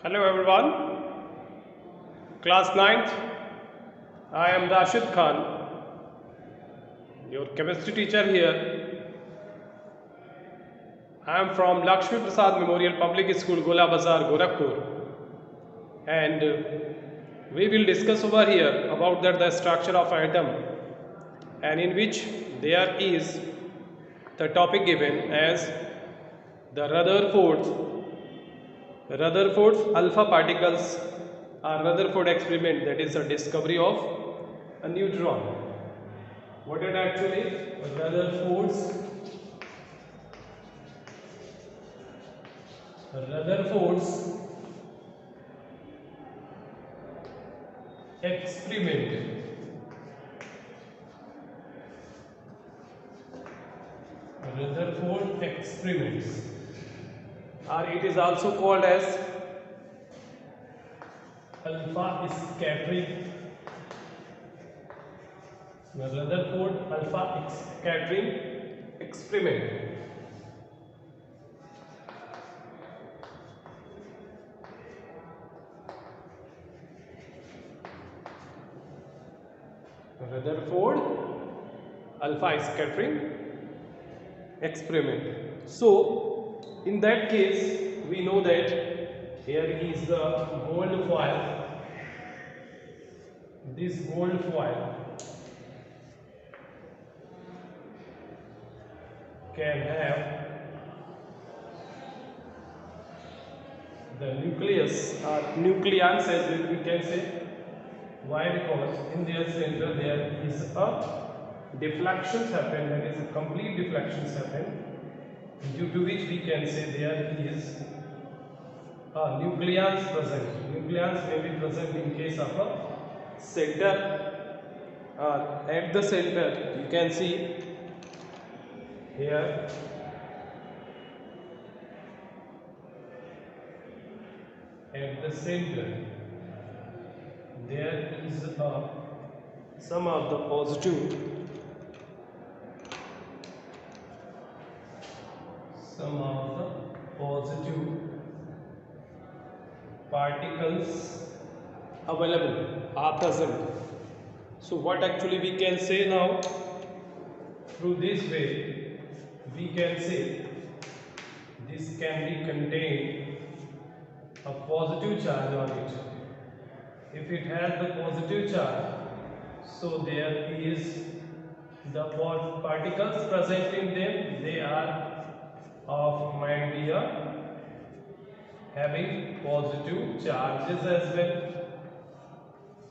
Hello everyone, class ninth. I am Rashid Khan, your chemistry teacher here. I am from Lakshmi Prasad Memorial Public School, Gola Bazar, Gorakhpur, and we will discuss over here about the structure of atom, and in which there is the topic given as the Rutherford's alpha particles or Rutherford experiment, that is the discovery of a neutron. What it actually? Rutherford's experiment. Rutherford experiments, or it is also called as alpha scattering. The Rutherford alpha scattering experiment. Rutherford alpha scattering experiment. So, in that case, we know that here is the gold foil. This gold foil can have the nucleus or nucleons, as we can say. Why? Because in their center there is a deflections happen, that is a complete deflections happen, due to which we can say there is a nucleons present. Nucleons may be present in case of a center, at the center you can see here at the center there is some of the positive particles available are present. So what actually we can say now, through this way we can say this can be contained a positive charge on it. If it has the positive charge, so there is the particles present in them, they are of might be having positive charges as well.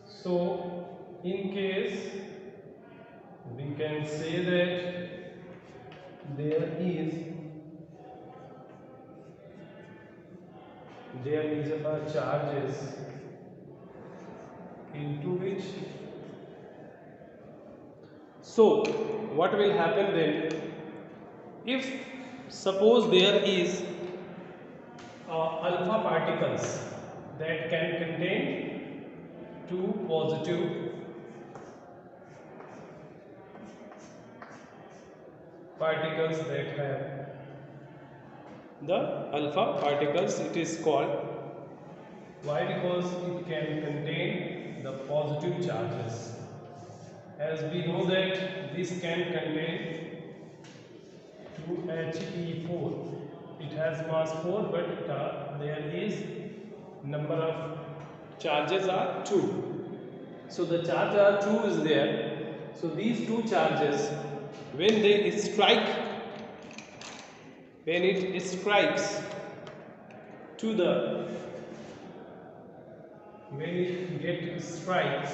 So in case we can say that there is a charges into which, so what will happen then, if suppose there is alpha particles that can contain two positive particles that have the alpha particles, it is called. Why? Because it can contain the positive charges. As we know that this can contain 2He4. It has mass 4, but there is number of charges are 2. So the charge are 2 is there. So these two charges, when they strike, when it strikes to the, when it strikes,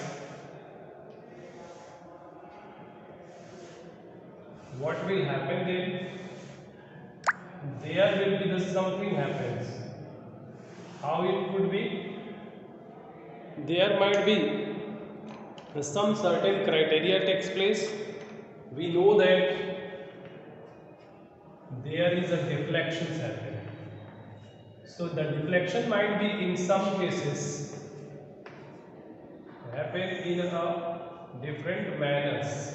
what will happen then? There will be the something happens. How it could be? There might be some certain criteria takes place. We know that there is a deflection happening. So the deflection might be in some cases happen in a different manners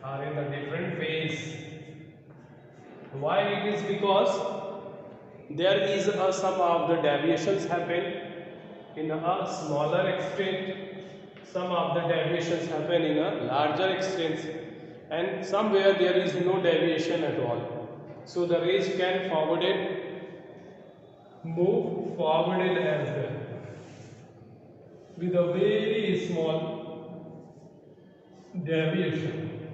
or in a different phase. Why? It is because there is some of the deviations happen in a smaller extent, some of the deviations happen in a larger extent, and somewhere there is no deviation at all. So the rays can move forwarded as well with a very small deviation.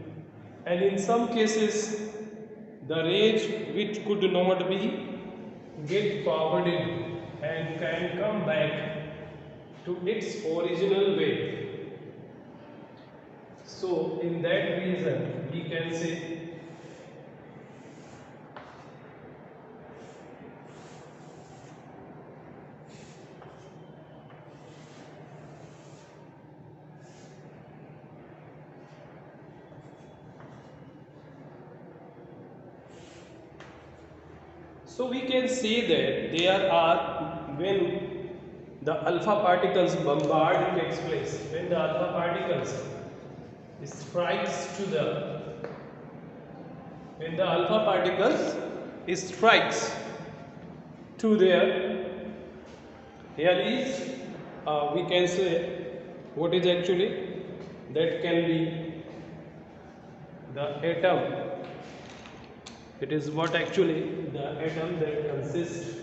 And in some cases the rays which could not be get forwarded and can come back to its original way. So in that reason we can say that there are, when the alpha particles bombard takes place, when the alpha particles strikes to the, when the alpha particles strikes to there is we can say what is actually that can be the atom. It is what actually the atom that consists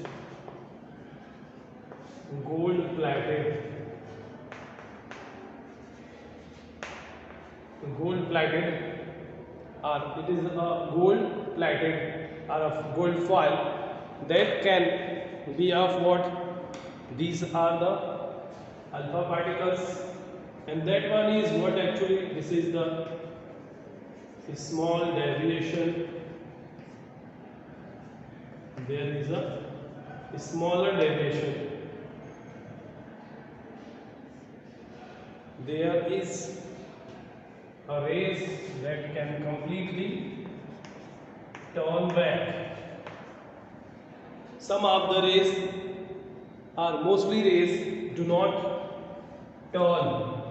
gold plated or it is a gold plated or of gold foil that can be of what, these are the alpha particles, and that one is what actually, this is the small deviation. There is a smaller deviation. There is a rays that can completely turn back. Some of the rays, or mostly rays, do not turn.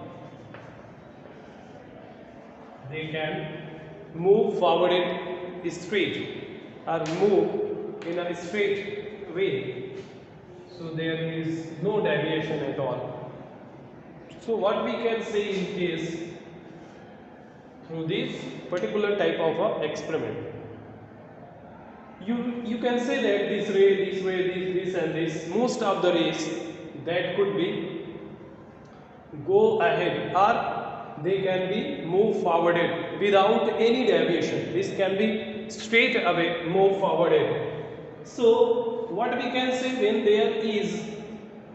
They can move forward straight or move in a straight way, so there is no deviation at all. So what we can say in case through this particular type of experiment, you can say that this ray, this and this, most of the rays that could be go ahead or they can be move forwarded without any deviation. This can be straight away move forwarded. So what we can say, when there is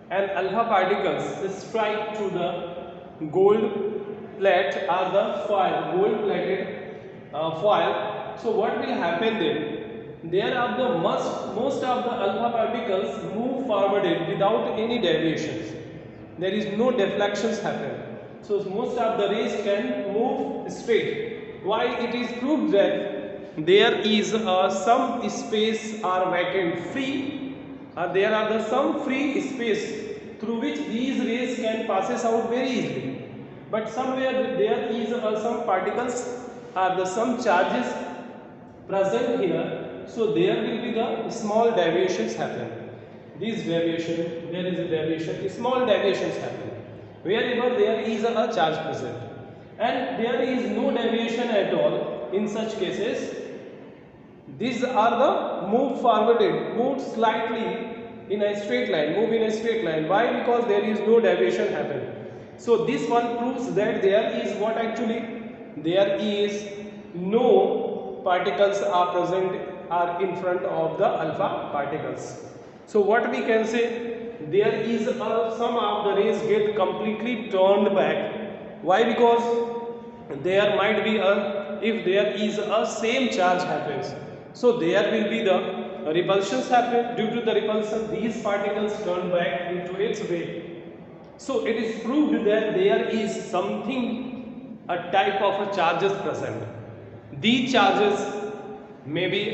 an alpha particles strike to the gold plate or the foil, gold plated foil, so what will happen then? There are the most of the alpha particles move forwarded without any deviations. There is no deflections happen. So most of the rays can move straight. Why? It is proved that there is some space are vacant free, there are the some free space through which these rays can passes out very easily. But somewhere there is some particles or the some charges present here, so there will be the small deviations happen. This deviation, there is a deviation, small deviations happen wherever there is a charge present, and there is no deviation at all. In such cases, these are the move forwarded, moved slightly in a straight line, move in a straight line. Why? Because there is no deviation happen. So this one proves that there is what actually, there is no particles are present are in front of the alpha particles. So what we can say, there is some of the rays get completely turned back. Why? Because there might be if there is a same charge happens, so there will be the repulsions happen. Due to the repulsion, these particles turn back into its way. So it is proved that there is something, a type of a charges present. These charges may be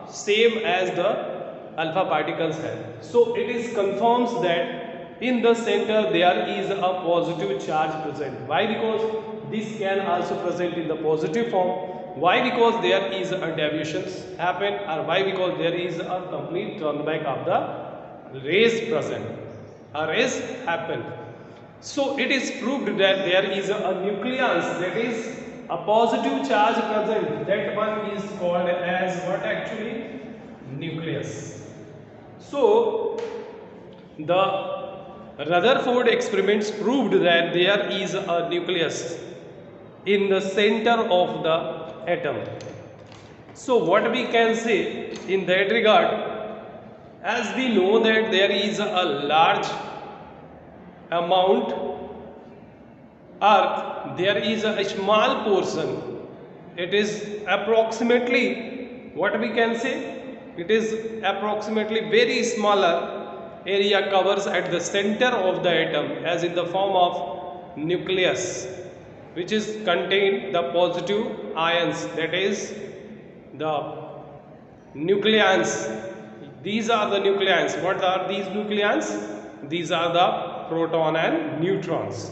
same as the alpha particles have. So it is confirms that in the center there is a positive charge present. Why? Because this can also present in the positive form. Why? Because there is a deviations happen, or why? Because there is a complete turn back of the rays present. A rays happen. So it is proved that there is a nucleus, that is a positive charge present. That one is called as what actually? Nucleus. So the Rutherford experiments proved that there is a nucleus in the center of the atom. So what we can say in that regard, as we know that there is a large amount earth, there is a small portion. It is approximately, what we can say, it is approximately very smaller area covers at the center of the atom, as in the form of nucleus, which is contain the positive ions, that is the nucleons. These are the nucleons. What are these nucleons? These are the proton and neutrons.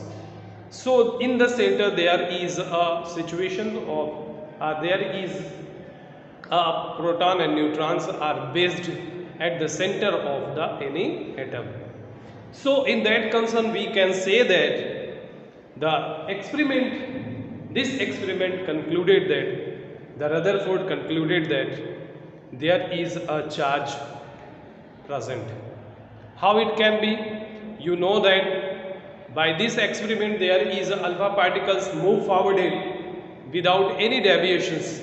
So in the center there is a situation of there is a proton and neutrons are based at the center of the any atom. So in that concern we can say that the experiment, this experiment concluded that the Rutherford concluded that there is a charge present. How it can be? You know that by this experiment there is alpha particles move forwarded without any deviations.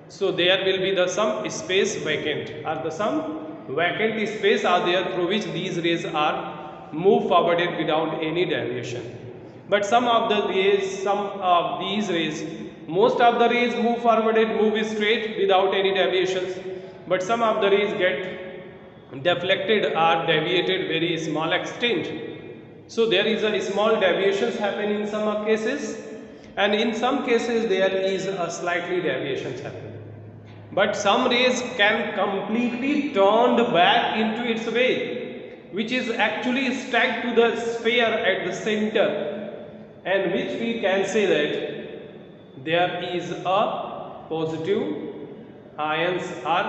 So there will be the some space vacant, or the some vacant space are there through which these rays are move forwarded without any deviation. But some of the rays, some of these rays, most of the rays move forwarded, move straight without any deviations. But some of the rays get deflected or deviated very small extent. So there is a small deviations happen in some cases, and in some cases there is a slightly deviations happen. But some rays can completely turned back into its way, which is actually stuck to the sphere at the center, and which we can say that there is a positive ions, or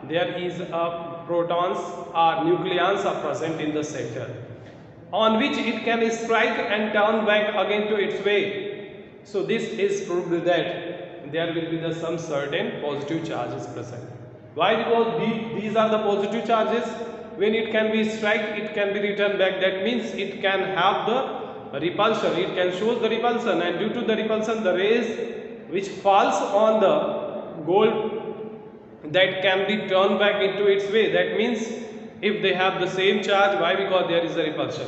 there is a protons or nucleons are present in the center, on which it can strike and turn back again to its way. So this is proved that there will be the some certain positive charges present. Why? Because these are the positive charges. When it can be strike, it can be returned back. That means it can have the repulsion. It can show the repulsion, and due to the repulsion, the rays which falls on the gold, that can be turned back into its way. That means if they have the same charge, why? Because there is a repulsion.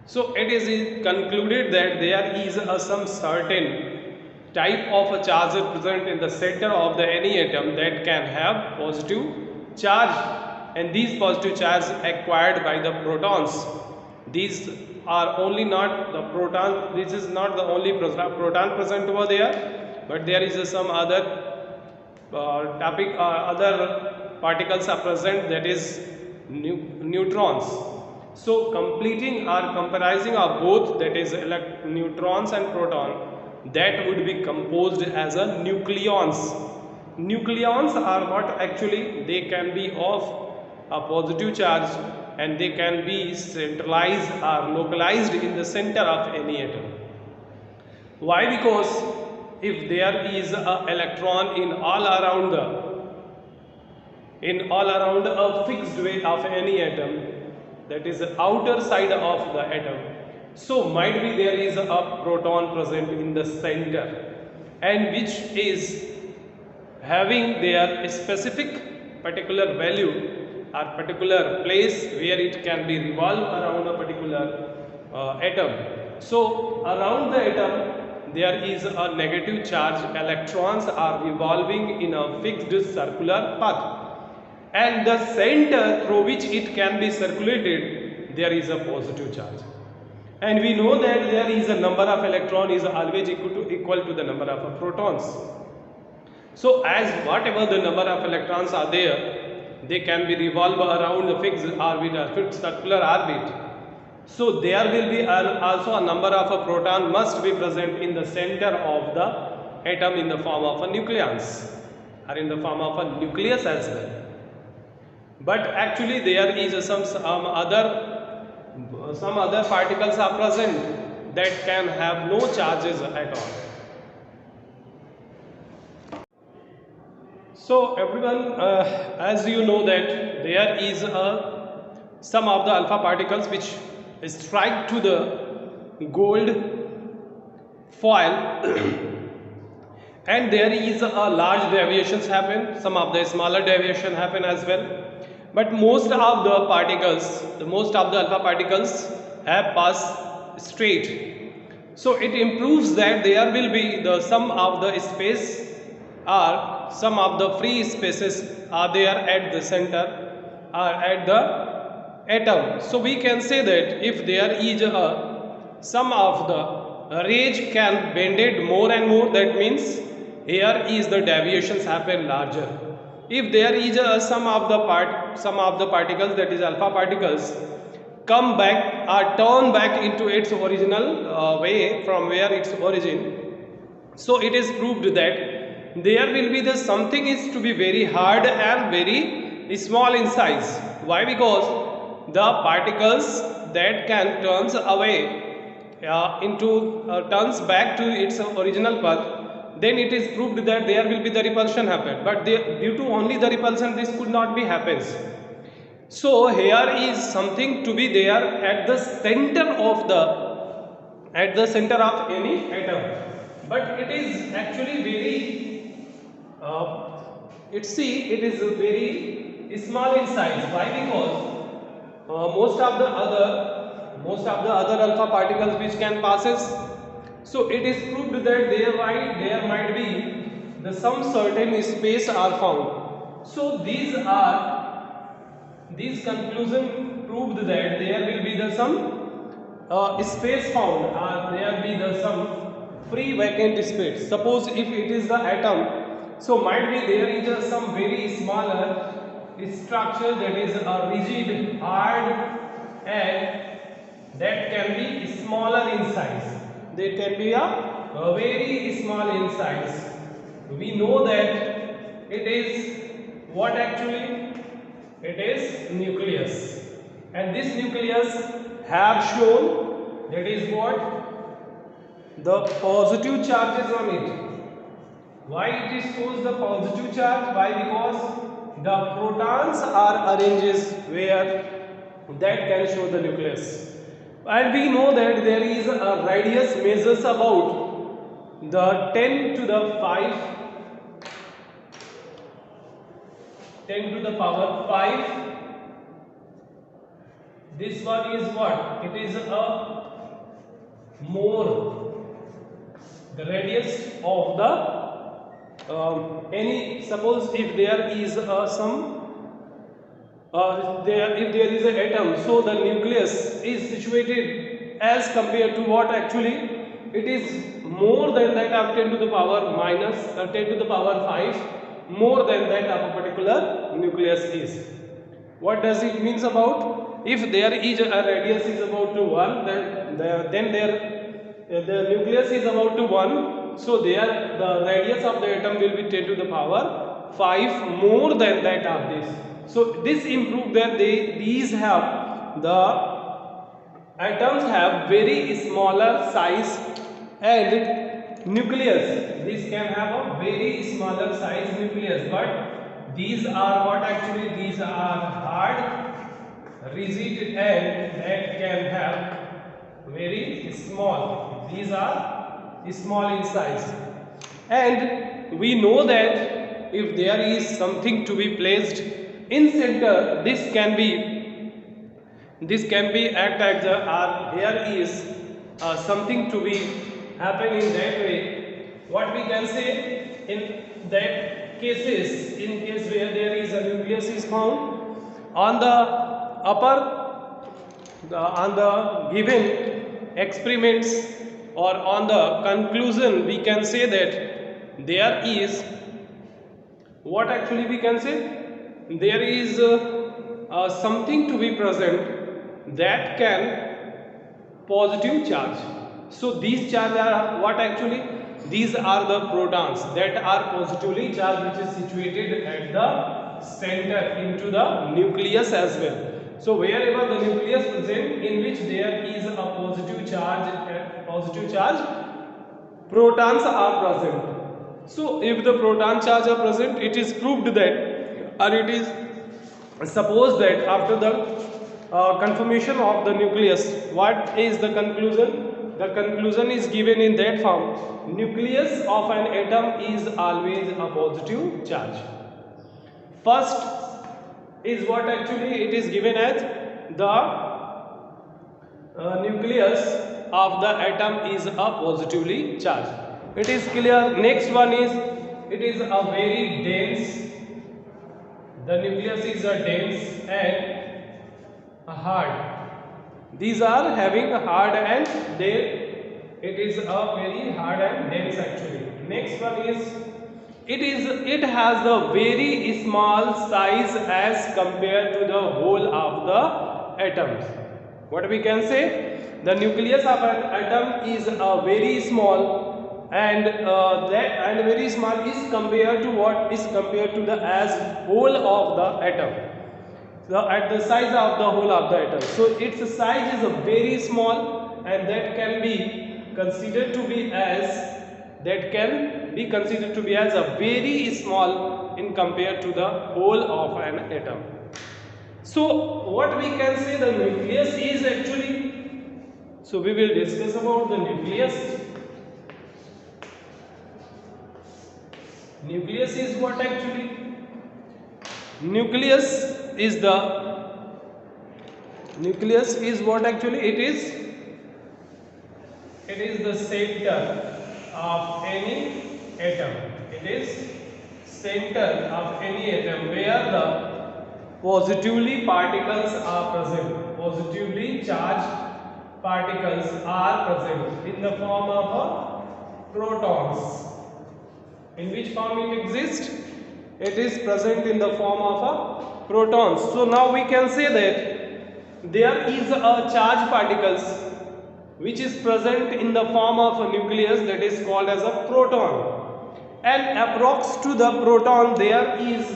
So it is concluded that there is some certain type of a charge present in the center of the any atom that can have positive charge, and these positive charge acquired by the protons. These are only not the proton, this is not the only proton present over there, but there is some other other particles are present, that is neutrons. So completing or comprising of both, that is neutrons and proton, that would be composed as a nucleons. Nucleons are what actually? They can be of a positive charge, and they can be centralized or localized in the center of any atom. Why? Because if there is an electron in all around a fixed way of any atom, that is the outer side of the atom, so might be there is a proton present in the center, and which is having their specific particular value or particular place where it can be revolve around a particular atom. So around the atom there is a negative charge. Electrons are revolving in a fixed circular path, and the center through which it can be circulated, there is a positive charge. And we know that there is a number of electrons is always equal to the number of protons. So as whatever the number of electrons are there, they can be revolve around the fixed orbit or fixed circular orbit. So there will be also a number of a proton must be present in the center of the atom in the form of a nucleons or in the form of a nucleus as well. But actually there is some other particles are present that can have no charges at all. So everyone, as you know that there is some of the alpha particles which strike to the gold foil and there is a large deviations happen, some of the smaller deviation happen as well, but most of the alpha particles have passed straight. So it improves that there will be the some of the space or some of the free spaces are there at the center or at the atom. So we can say that if there is some of the rays can bend it more and more, that means here is the deviations happen larger. If there is some of the particles, that is alpha particles, come back or turn back into its original way from where its origin, so it is proved that there will be the something is to be very hard and very small in size. Why? Because the particles that can turns away turns back to its original path, then it is proved that there will be the repulsion happen. But due to only the repulsion, this could not be happens. So here is something to be there at the center of any atom, but it is actually very it is very small in size. Why? Because most of the other alpha particles which can passes, so it is proved that there might be some certain space are found. So these conclusion proved that there will be some space found, or there be some free vacant space. Suppose if it is the atom, so might be there is some very smaller structure that is rigid, hard, and that can be smaller in size. They can be a very small in size. We know that it is what actually? It is nucleus, and this nucleus have shown that is what? The positive charges on it. Why it shows the positive charge? Why? Because the protons are arranged where that can show the nucleus. And we know that there is a radius measures about the 10 to the power 5. This one is what? It is a more. The radius of the suppose if there is if there is an atom, so the nucleus is situated as compared to what actually it is more than that of 10 to the power minus 10 to the power 5, more than that of a particular nucleus is. What does it means about? If there is a radius is about to 1, then the nucleus is about to 1, so there the radius of the atom will be 10 to the power 5 more than that of this. So this improves that these have the atoms have very smaller size, and nucleus, this can have a very smaller size nucleus, but these are what actually? These are hard, rigid, and that can have very small. These are small in size, and we know that if there is something to be placed in center, this can be act as here is something to be happen in that way. What we can say in that cases, in case where there is a nucleus is found on the on the given experiments or on the conclusion, we can say that there is what actually we can say, there is something to be present that can positive charge. So these charge are what actually? These are the protons that are positively charged, which is situated at the center into the nucleus as well. So wherever the nucleus present in which there is a positive charge, protons are present. So if the proton charge are present, it is proved that, or it is supposed that after the conformation of the nucleus, what is the conclusion? The conclusion is given in that form: nucleus of an atom is always a positive charge. First is what actually it is given as the nucleus of the atom is a positively charged. It is clear. Next one is, it is a very dense. The nucleus is a dense and a hard. These are having a hard and dense. It is a very hard and dense actually. Next one is, it has a very small size as compared to the whole of the atoms. What we can say? The nucleus of an atom is a very small, and very small is compared to what? Is compared to the as whole of the atom. So at the size of the whole of the atom. So its size is a very small, and that can be considered to be as a very small in compared to the whole of an atom. So what we can say the nucleus is actually. So we will discuss about the nucleus. Nucleus is what actually? Nucleus is what actually? It is the center of any atom. It is center of any atom where the positively particles are present. Positively charged particles are present in the form of protons. In which form it exists? It is present in the form of protons. So now we can say that there is a charged particles which is present in the form of a nucleus, that is called as a proton, and approx to the proton there is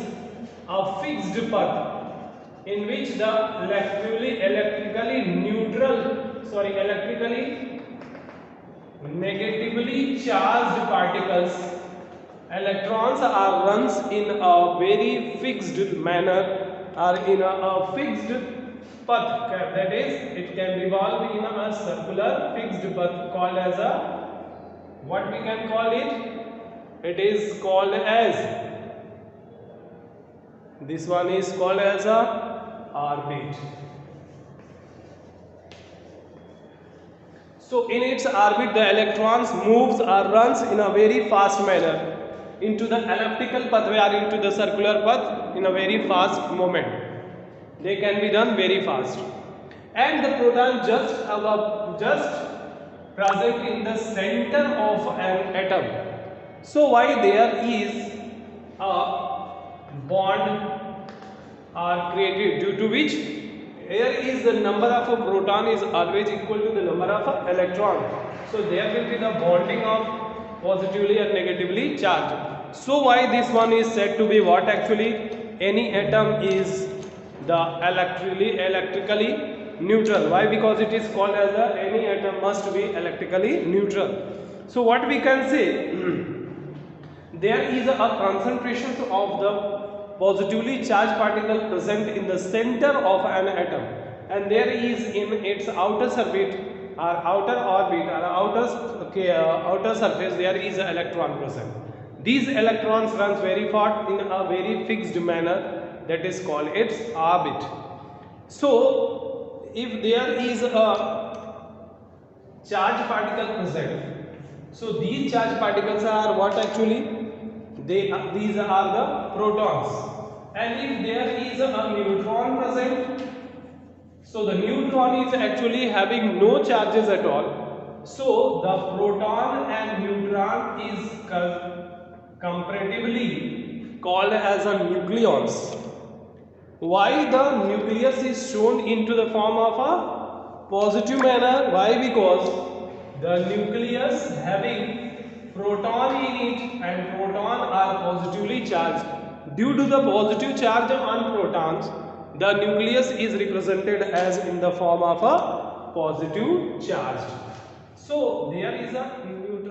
a fixed path in which the electrically negatively charged particles, electrons are runs in a very fixed manner, or in a fixed path, that is it can revolve in a circular fixed path called as a, what we can call it? It is called as, this one is called as a orbit. So in its orbit the electrons moves or runs in a very fast manner into the elliptical pathway or into the circular path in a very fast moment. They can be done very fast. And the proton just present in the center of an atom. So why there is a bond are created, due to which here is the number of a proton is always equal to the number of a electron. So there will be the bonding of positively and negatively charged. So why this one is said to be what actually? Any atom is the electrically neutral. Why? Because it is called as a, any atom must be electrically neutral. So what we can say, there is a concentration of the positively charged particle present in the center of an atom, and there is in its outer surface or outer orbit or outer surface there is an electron present. These electrons runs very fast in a very fixed manner, that is called its orbit. So if there is a charged particle present, so these charged particles are what actually? These are the protons. And if there is a neutron present, so the neutron is actually having no charges at all. So the proton and neutron is comparatively called as a nucleons. Why the nucleus is shown into the form of a positive manner? Why? Because the nucleus having proton in it and proton are positively charged. Due to the positive charge on protons, the nucleus is represented as in the form of a positive charge. So there is a neutron